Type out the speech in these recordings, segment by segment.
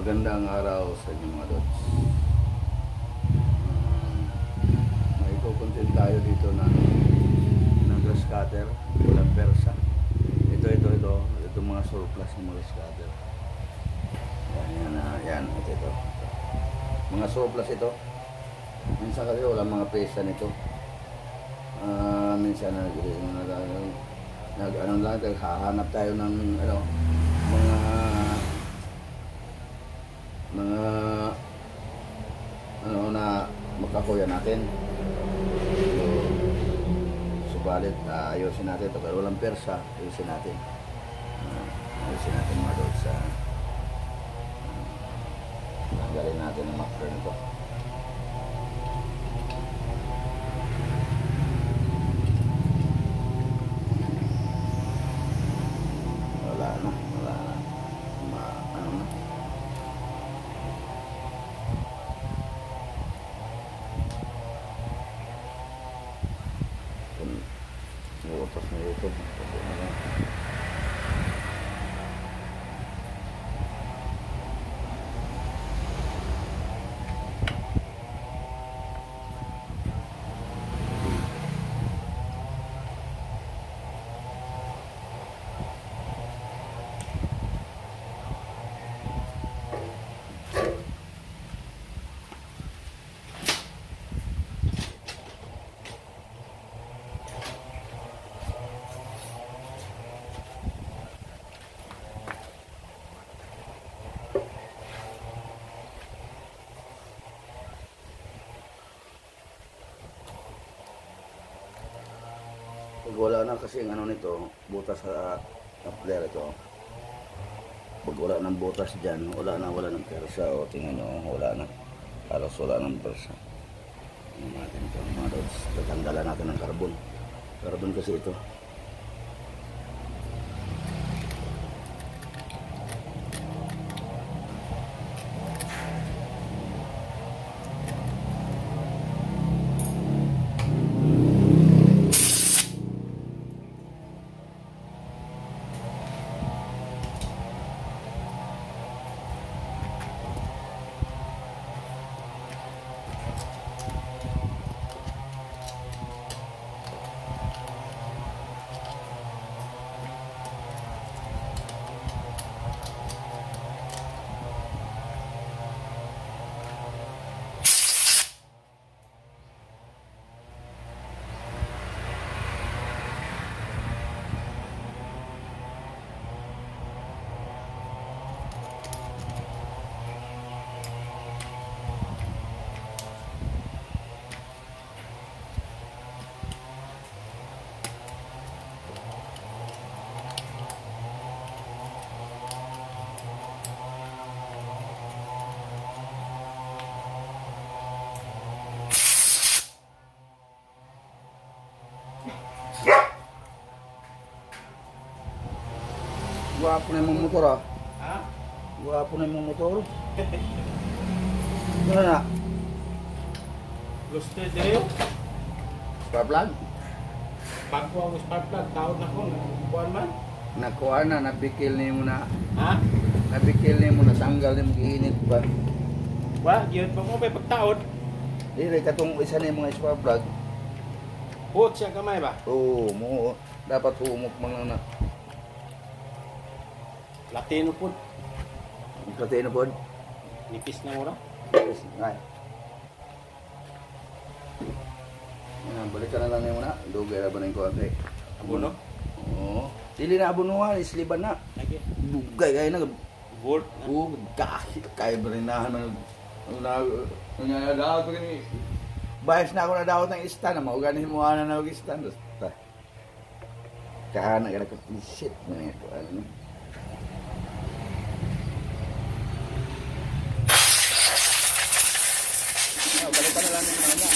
Magandang araw sa inyo mga lods. May kukontent tayo dito ng grass cutter, walang persa. Ito mga surplus ng grass cutter. Yan, ito. Mga surplus ito. Minsan kasi walang mga pesa nito. Minsan hahanap tayo ng mga na makakuya natin. Subalit ayusin natin ito, pero walang persa. Ayusin natin mga doon sa tanggalin natin ang muffler nito. Wala na utos na ito. Pag wala na kasi ang nito, butas sa muffler ito. Pag wala ng butas dyan, wala ng persa. O tingnan nyo, wala na. Halos wala ng persa. Tingnan natin ito mga lods. Tatanggalan natin ng carbon. Carbon kasi ito. Guwapo na yung motor Ha? Guwapo na yung motor. Ano na? Gusto dito? Spark plug? Bago ang spark plug, taon na ko. Buwan man? Nakuha na, nabikil niyo muna. Ha? Nabikil niyo muna, sanggal niyo mag-iinit ba? Ba, yun pa mo ba pagtaon? Dili, katong isa niyo mga spark plug. Hot siya kamay ba? Oo, dapat humok mga na. Latino po. Platino po. Nipis na mo na. Ay. Balik ka na lang niyo muna. Dugay na ba na yung konti? Abono? Oo. Dili na abonuhan, isliban na. Okay. Dugay kayo na. Volt. Oo, kaya ba rin na nangyayadaw ko gani. Bayas na ako na daw ng stand na mauganin mo na stand. Kahana ka na shit na ito. Balikan na lang yung mga niya.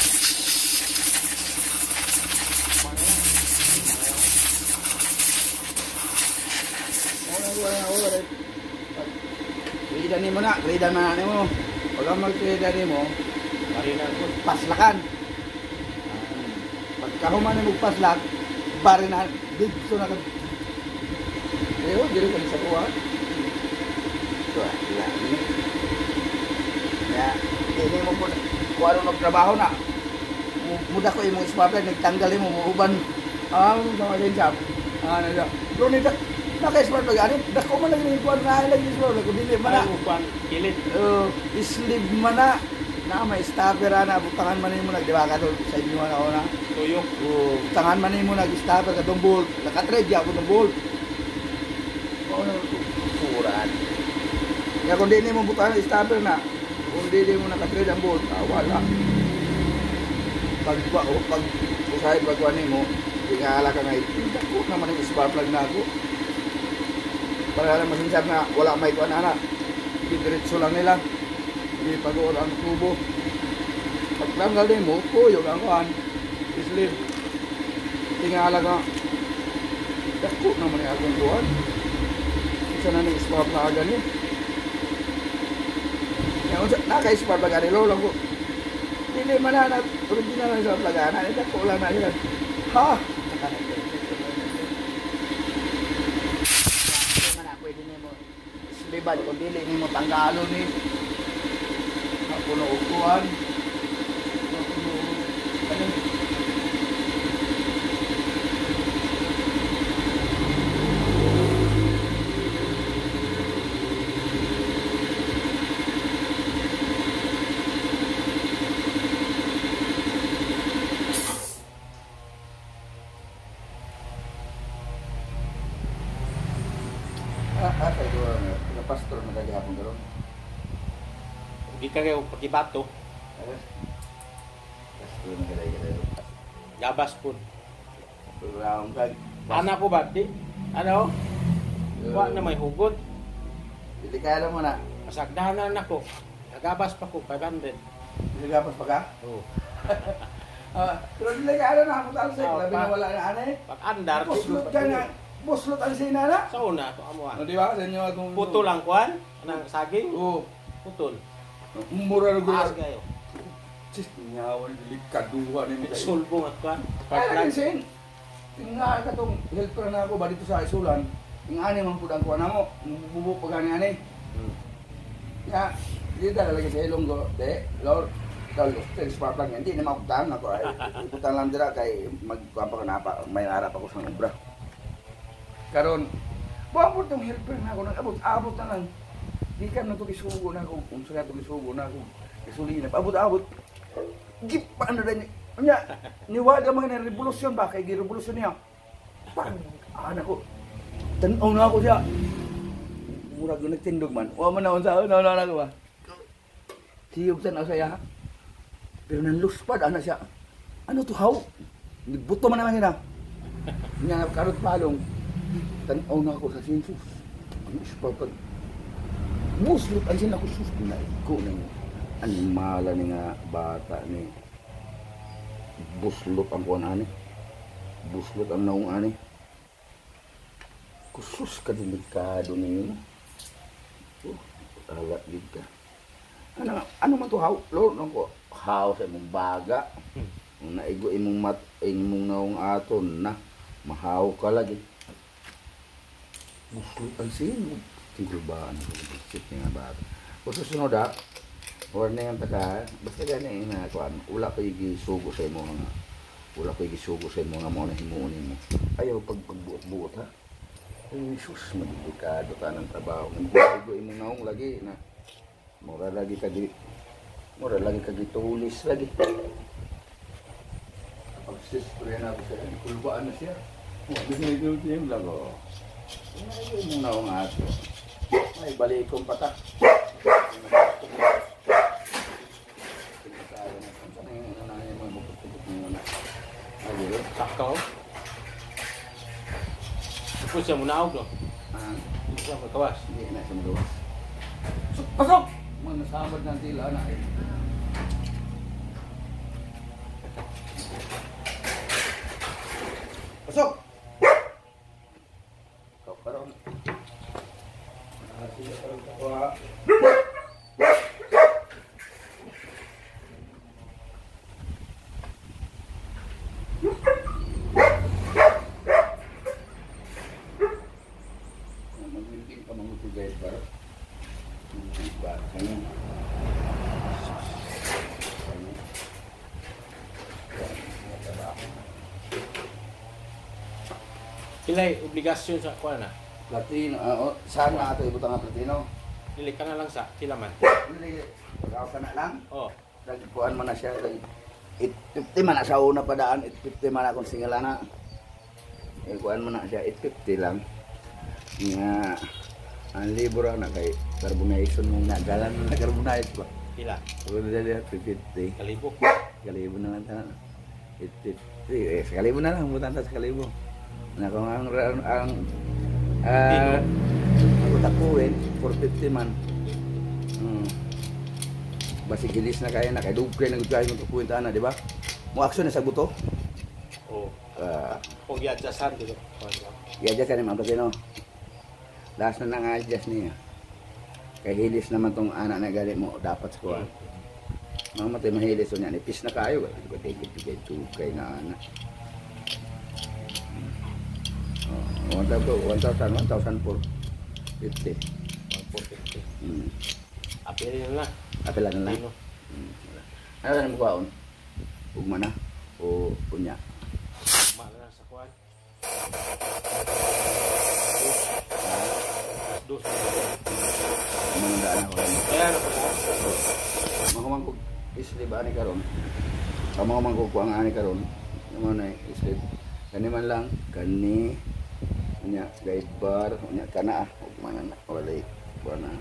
Wala. Kridan mo na, kridan na mo. Pag ang mag-kridan mo, paslakan. Pagkahuman mo paslak, bari na, dito na ka. Ayaw, dito ka sa kuha. Ito, Kaya, hindi mo po, kung ano nagtrabaho na, muda ko yung mga spapler, nagtanggal mo, muuban. Sama din siya. Ano siya. Doon nito, naka-spapler, ano, dako man lang yung kuwan na lang yung spapler, kung dili man na. Kuan kilit. Sleeve man na may stopper na, butangan man mo nagdiba ka doon sa inyo na ako na. Tuyok. Butangan man mo nag-stopper ka doon bolt. Nakatrade ako doon bolt. Kuran. Kaya kung di mo butangan ng stopper na, kung di mo nakatrade ang bolt, wala. Pag usahay pagkuhan mo, tingala ka ngayon, hindi ko naman yung spark plug na ako. Para lang masinsabi na wala may kuhan na. Diretso lang nila. Hindi pag-uur ang tubo. Pagtanggal din mo, puyog ang kuhan. Islim. Tingala ka. Dako naman yung akong kuhan. Isa na ng spark plug agad naka-spark plug agad. Lolo ko. Hindi man na original na spark plug agad. Dako lang na yun. Ha? Pwede na mo. Isliban. Kung dili mo tanggalo ni puno ukuan. Kaya doon, pastor na kagihapon doon. Hindi ka kayo pakibato. Pastor na kagihapon. Gabas po. Round kag. Anak ko ba? Di? Ano? Wa na may hugot. Hindi kaya mo na. Masagdahanan ako. Nagabas pa ko, 500. Nagapas pa ka? Oo. Pero hindi kaya na ako talsik. Labi na wala na anay. Pag-andar. Buslot ka na. Buslot ang sinana. Sa una, ito amo Di ba? Sa inyo atong... Putol ang kuhan? Anang saging? Oo. Putol. Mura na Maas gulo. kayo. Sis, ngawan, likaduha ni mo kayo. Sulbong at kuhan. Kaya lang sin. Tingnan ka itong helper na ako ba dito sa isulan. Tingnan man po ang kuha na mo. Bubo pa gani ani. Kaya, hindi talaga sa ilong ko. De, Lord. Lord, spark lang yan. Hindi na makutaan ako. Iputan lang dira kay magkuhan pa ka na pa. May harap ako sa obra. Karon, buwan po itong helper na ako. Nag-abot na lang. Di ka na ito kisugo na ako. Kung saan ito kisugo na ako. Kasulina. Abot-abot. Gip pa ano rin. Kanya, niwala mga na revolusyon ba? Kaya gi-revolusyon niya. Parang, anak ko. Tanaw na ako siya. Murag yung nagtindog man. Huwag mo na unsa. Nauna ko ba? Siyog tanaw saya. Pero nanluspad, ano siya. Ano to, how? Nagbuto man naman yun. Nga karot palong. Tanaw na ako sa sinsus. Ang ispapag. Muslot ang sin ako sus. Pinaiko na yun. Animala ni nga bata ni. Buslot ang kuwan ani. Buslot ang naong ani. Kusus ka delikado niyo. Alat gid ka. Ano man to how? Lord nako. How sa imong baga. Kung naigo imong imong naong aton na mahaw ka lagi. Buslot ang sin. Tigil ba ang bisik nga bata. Kung susunod warning ang taka, basta gani na kuan, wala ko gisugo sa imo nga. Wala ko gisugo sa imo nga mo na himuon mo. Ayaw pagbuot-buot ha. Ay sus, madelikado ta ng trabaho. Hindi imo naong lagi na mura lagi ka gitulis lagi. Kapag sistre na ako sa kulbaan na siya. Wala na ito yung lago. Ay imo naong ato. Ay balik kong patak. Sakaw. Tapos siya munaog no? Hindi siya magkawas. Hindi na siya magawas. Pasok! Mga nasamad ng tila na eh. Pasok! Ikaw karoon. Sila karoon kakuha. Pilay obligasyon sa kuan na. Platino, saan na ito ibutang ang platino? Dili ka na lang sa Tilaman. Hindi, pag-aw ka na lang. Oh. Nagkuhan man na siya. 850 man na sa una pa daan. 850 man akong singala na. Kuhan man na siya. 850 lang. Nga, ang libro na kay carbonation mong nagalan na carbonize ba? Pila? Pagod na lihat, 350. Kalibo. Kalibo na lang tanan. 850. Sekalibo na lang. Butan ta sekalibo. Na kung ang ako takuin, 450 man. Basi gilis na kaya na kay dugkay na gudkay mo takuin ta na, di ba? Mo aksyon na sa buto. Oh. Kung i-adjustan dito. I-adjust ka ni Ma'am Platino. Last na nang-adjust niya. Kay hilis naman tong anak na gali mo dapat sa kuha. Mga matay mahilis so niya. Nipis na kayo. Hindi ko tigil-tigil tukay na anak. 1,450. 1,450. Apilin na lang. Apilan na lang. Ano na mo kuhaon? Ugma na? O punya? Mahal na sa kuan. Dos. Mangandaan ako rin. Kaya ano pala? Mahamang ko islip ani karon. Mahamang ko ang ani karon. Naman na islip. Kani man lang. Kani. Unya guide bar. Unya kana. Ugma na. Walay. Buwan na.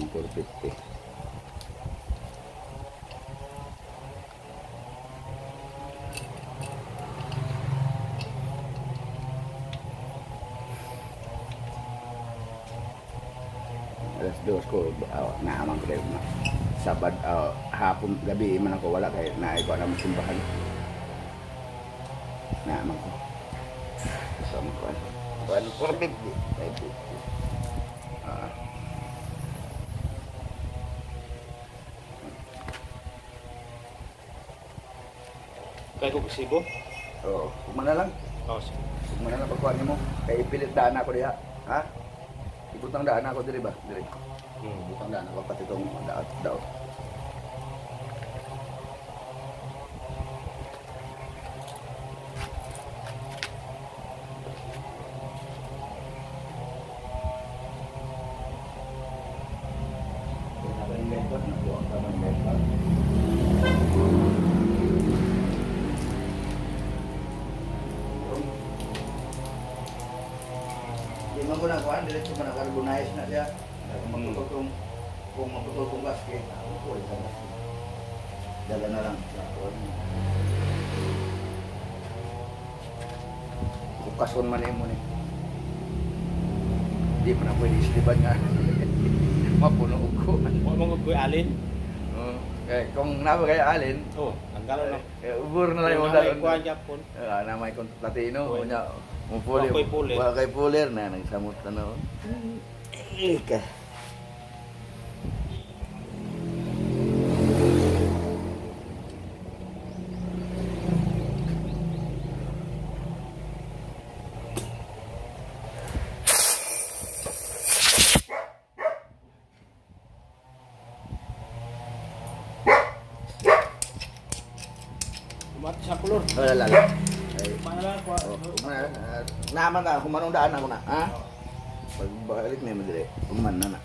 $450. Alas 2 ko naaman ko rin na sabad hapon gabi man ako wala kay naay ko na simbahan naaman ko sama ko ano 450 Kaya ko kusibo? oo kumana lang Oo, sige. kumana lang pagkuhan mo kay ipilit daan ako diha ha ibutang daan ako diri ba diri ibutang daan ako pati itong daw Di man ko na kuhan, diretso man na-carbonize na siya. Kung magpututong gasket, ako po isa gasket. Dala na lang sa kuhan. Bukason man mo ni. Di mo na pwede isliban nga. Mapuno ko. Mo mong koy alin? Kung naba kayo alin, tanggalan na. ubur na lang yung dalon. Kuan Japon. Na may platino, nya mo Wa koy pulir. Wa kay pulir na nagsamot na no. Ika. Mati sa kulor. Lala. Pangalan ko. Naman na, humanong daan ako na. Ha? Pagbalik na yung madali. Human na na.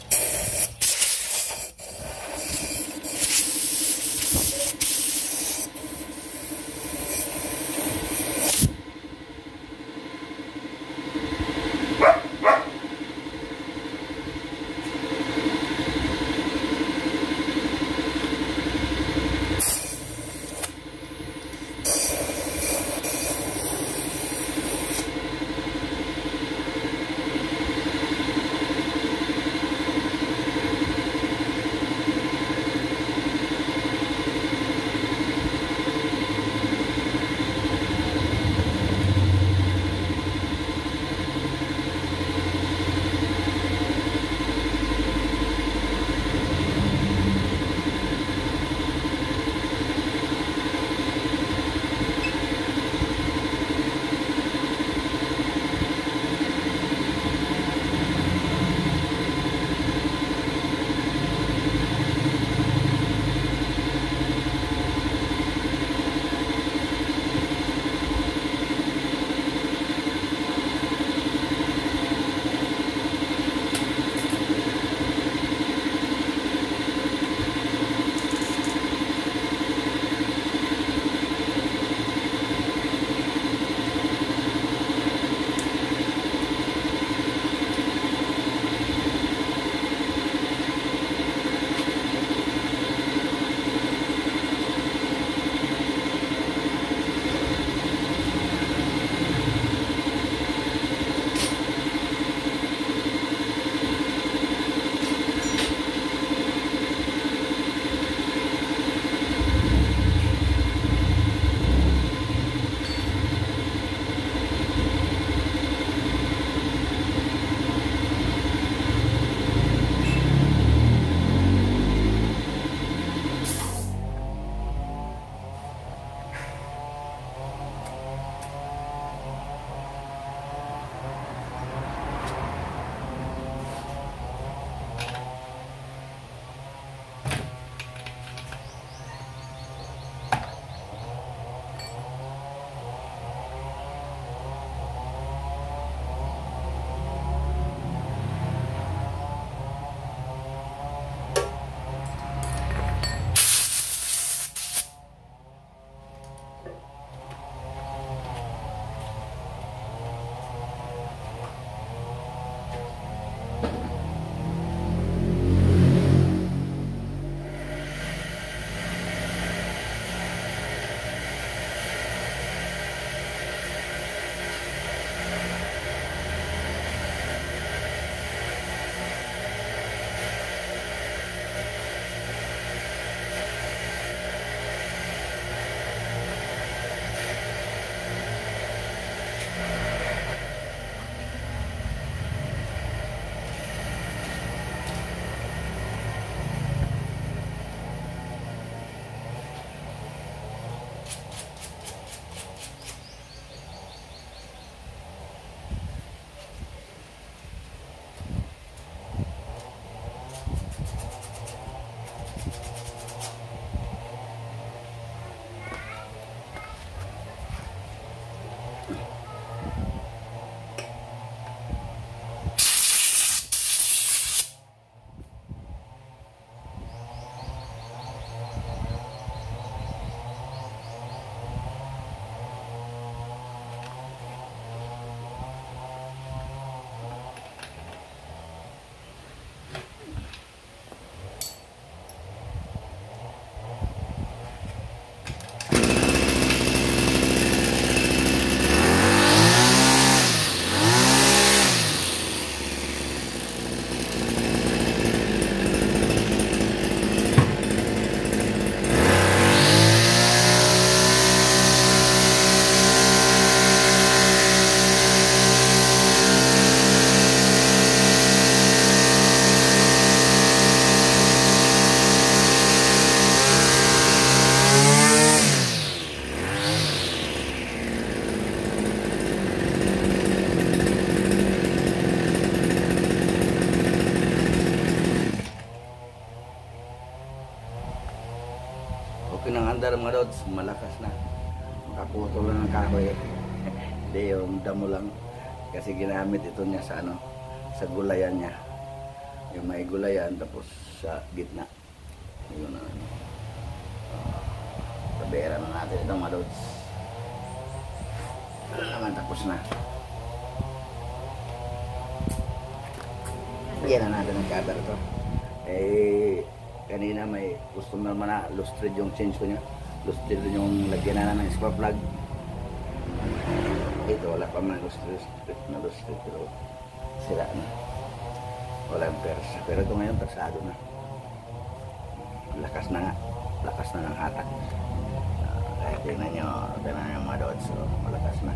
pinangandar mga lods, malakas na. Makaputol na ng kahoy. Hindi yung damo lang. Kasi ginamit ito niya sa ano, sa gulayan niya. Yung may gulayan tapos sa gitna. Yun na ano. Tabera na natin itong mga lods. Ano naman tapos na. Bigyan na natin ng cover ito. Eh, kanina may customer naman na lustrade yung change ko niya. Lustrade yung lagyan na ng spark plug. Ito wala pa man lustrade pero sira na. Wala yung persa. Pero ito ngayon persado na. Lakas na nga. Lakas na ng hatak. Kaya tingnan nyo mga dods. So, malakas na.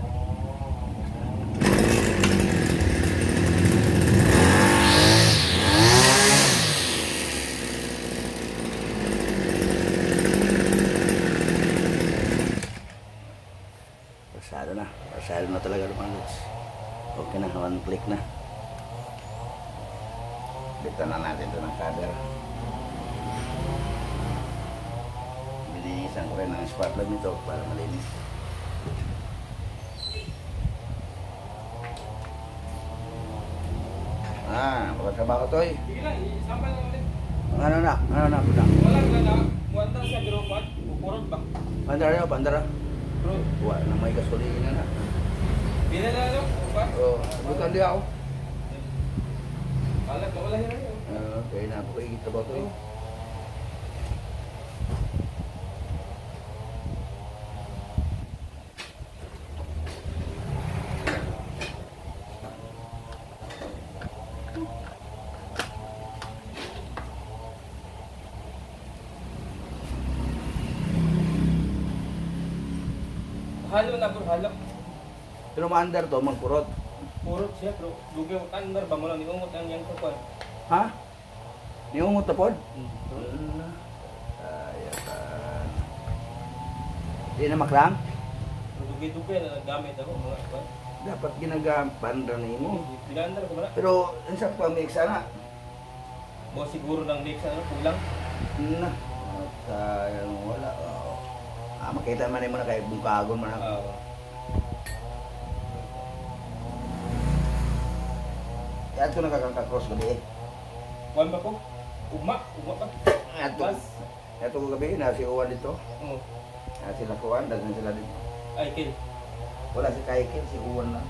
Persado na talaga mga lods. Okay na, one click na. Bitan na natin ito ng cover. Binilisan ko rin ng spark plug nito para malinis. Magkatrabaho to eh. Sige lang, isambal lang ulit. Ano na? Walang ganda. Muandang siya giropan. Pupurot ba? Bandara. Bro, Wala na may gasolina na. bila na ano? Ba? Bukan di ako. Alam ka, wala yan. Okay na ako kita ba to eh. Halo na bro, halo. Pero maandar to, magpurot. Purot siya bro. Dugi mo tandar ba mo lang niungot ang yang kukuan. Ha? Niungot na pod? Hmm. Ayatan. Di na maklang? Dugi-dugi na nagamit ako mga kuan. Dapat ginagampan rin mo. Bilandar ko ba? Pero, isa pa mix na. Mo siguro ng mix ano kulang. Na. Sayang wala. Makita man mo na kay bungkagon man ako. Yan ko nakakaka-cross gabi eh. Kuan ba ko? Ugma pa. Bas. Ito ko gabi, nasi Uwan dito. Oo. Sila Kuwan, dagan sila dito. Ay kill. Wala si Kaikil, si Uwan lang.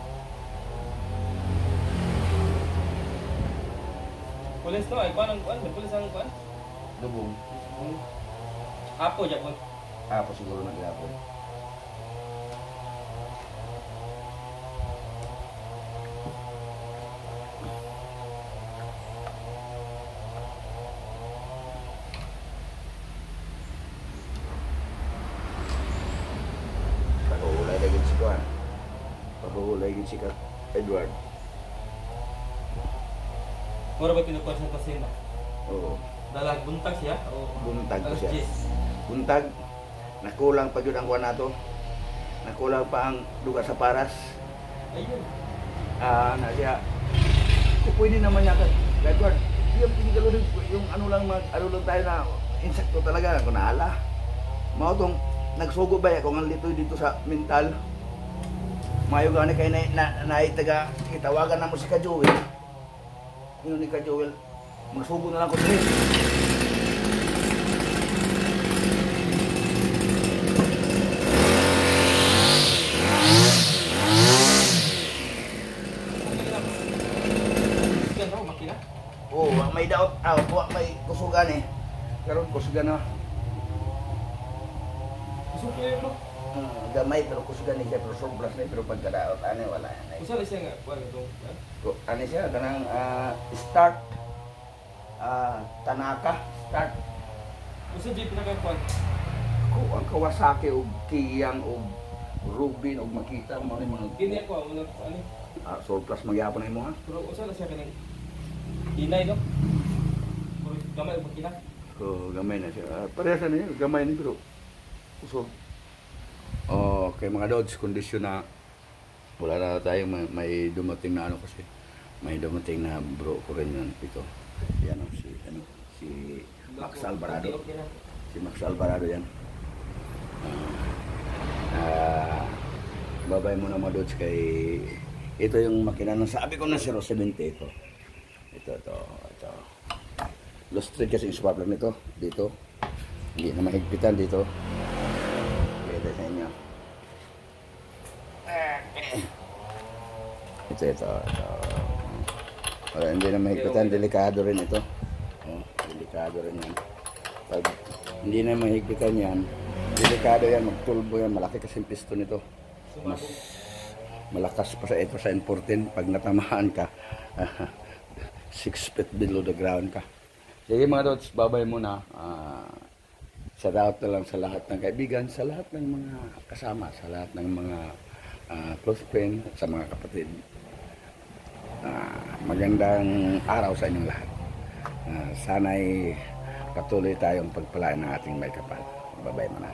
Pulis no, ay kuan ang kuan, may pulis ang kuan. Lubong. Apo Japon. Ako siguro naglapon. Pag-uulay lagi si Kuan. Pag-uulay lagi si Edward. Mura ba pinukuan sa kusina? Oo. Dalag buntag siya o Buntag ko alas siya. 10? Buntag. Nakulang pa yun ang kuwan nato. Nakulang pa ang lugar sa paras. Ayun. Na siya. Kung pwede naman niya Edward, yung pinigalo yung ano lang tayo na insekto talaga kung naala. Mao tong nagsugo ba kung ang litoy dito sa mental. Mayo gani kay na taga itawagan na mo si Kajoel. Yun ni Kajoel. Magsugo na lang ko dito. Oo, may doubt. May kusugan eh. Pero kusugan na. Gusto ko yun bro. Gamay pero kusugan niya pero sobras na pero pagkadaot wala na. Gusto na siya nga. Kuan itong. Ano siya kanang start Tanaka start. Gusto di pinakakuan. Ang Kawasaki og Kiyang og Rubin og Makita mo ni mga Kini ako ang ano. surplus magyapon na mo ha. Pero usa na siya kaning hinay no. Puro gamay ug kita. Gamay na siya. Parehas na niya, gamay ni pero uso. Okay mga dods, kondisyon na wala na tayo may dumating na ano kasi may dumating na bro ko rin yun ito. Yan si Max Alvarado. Si Max Alvarado yan. Babay mo na mga Lods kay ito yung makina ng sabi ko na 070 ito. Ito. Lost thread kasi yung spark plug nito. Dito. Hindi na mahigpitan dito. Pwede sa inyo. Ito. Hindi na mahigpitan. Delikado rin ito. Delikado rin yan. Pag hindi na mahigpitan yan, delikado yan. Magtulbo yan. Malaki kasi yung piston nito. Mas malakas pa sa ito sa N14. Pag natamaan ka, 6 feet below the ground ka. Sige mga Lods, babay muna. Shout out na lang sa lahat ng kaibigan, sa lahat ng mga kasama, sa lahat ng mga close friend, sa mga kapatid. Magandang araw sa inyong lahat. Sana'y patuloy tayong pagpalain ng ating may kapal. Babay muna.